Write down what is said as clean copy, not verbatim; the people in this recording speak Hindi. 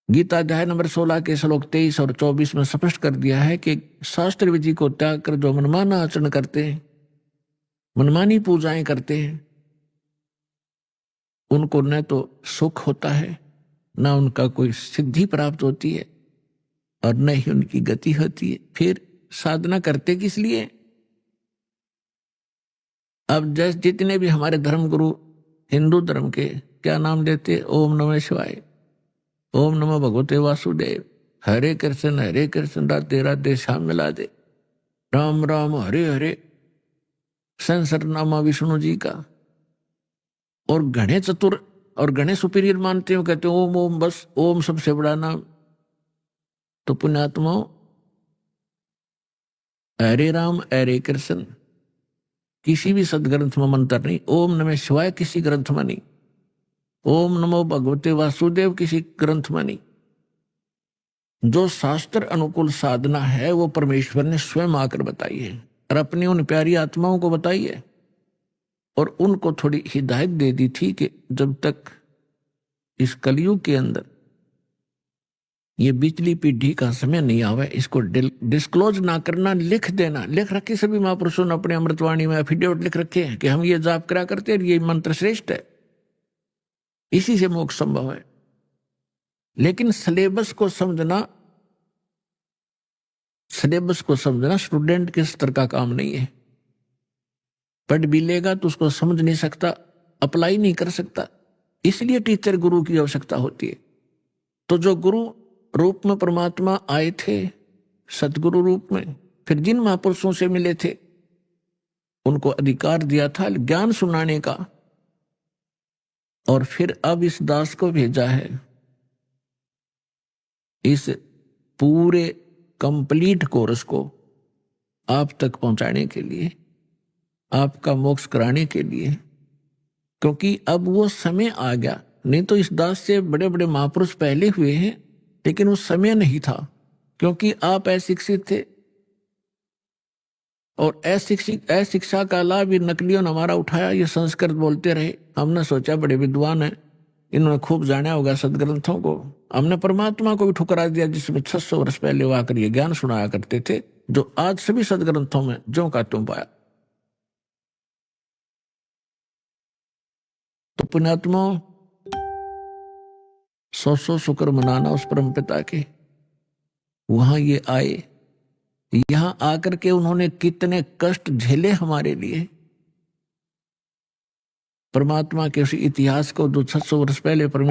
गीता अध्याय नंबर 16 के श्लोक 23 और 24 में स्पष्ट कर दिया है कि शास्त्र विधि को त्याग कर जो मनमाना आचरण करते हैं, मनमानी पूजाएं करते हैं, उनको न तो सुख होता है, न उनका कोई सिद्धि प्राप्त होती है और न ही उनकी गति होती है। फिर साधना करते किस लिए? अब जैसे जितने भी हमारे धर्म गुरु हिंदू धर्म के क्या नाम देते, ओम नमः शिवाय, ओम नमो भगवते वासुदेव, हरे कृष्ण राधे राधे श्याम मिला दे, राम राम हरे हरे, सहस्रनामा विष्णु जी का, और गणे चतुर और गणे सुपीरियर मानते हो, कहते हो ओम ओम, बस ओम सबसे बड़ा नाम। तो पुण्यात्मा, हरे राम हरे कृष्ण किसी भी सदग्रंथ में मंत्र नहीं, ओम नमः शिवाय किसी ग्रंथ में नहीं, ओम नमो भगवते वासुदेव किसी ग्रंथ में नहीं। जो शास्त्र अनुकूल साधना है वो परमेश्वर ने स्वयं आकर बताई है और अपनी उन प्यारी आत्माओं को बताई है, और उनको थोड़ी हिदायत दे दी थी कि जब तक इस कलयुग के अंदर ये बिजली पीढ़ी का समय नहीं आवे, इसको डिस्क्लोज ना करना, लिख देना। लिख रखे सभी महापुरुषों ने अपने अमृतवाणी में एफिडेविट लिख रखे हैं कि हम ये जाप करा करते हैं, ये मंत्र श्रेष्ठ है, इसी से मोक्ष संभव है। लेकिन सिलेबस को समझना स्टूडेंट के स्तर का काम नहीं है। पढ़ भी लेगा तो उसको समझ नहीं सकता, अप्लाई नहीं कर सकता, इसलिए टीचर गुरु की आवश्यकता होती है। तो जो गुरु रूप में परमात्मा आए थे, सतगुरु रूप में, फिर जिन महापुरुषों से मिले थे उनको अधिकार दिया था ज्ञान सुनाने का, और फिर अब इस दास को भेजा है इस पूरे कंप्लीट कोर्स को आप तक पहुंचाने के लिए, आपका मोक्ष कराने के लिए, क्योंकि अब वो समय आ गया। नहीं तो इस दास से बड़े बड़े महापुरुष पहले हुए हैं, लेकिन उस समय नहीं था, क्योंकि आप अशिक्षित थे, और अशिक्षा का लाभ भी नकलियों ने हमारा उठाया। ये संस्कृत बोलते रहे, हमने सोचा बड़े विद्वान हैं, इन्होंने खूब जाना होगा सदग्रंथों को। हमने परमात्मा को भी ठुकरा दिया, जिसमें 600 वर्ष पहले वो आकर ये ज्ञान सुनाया करते थे, जो आज सभी सदग्रंथों में ज्यों का त्यों पाया। तो पुण्यात्मा, 100 शुक्र मनाना उस परम पिता के, वहां ये आए, यहां आकर के उन्होंने कितने कष्ट झेले हमारे लिए। परमात्मा के उसी इतिहास को जो 600 वर्ष पहले परमेश्वर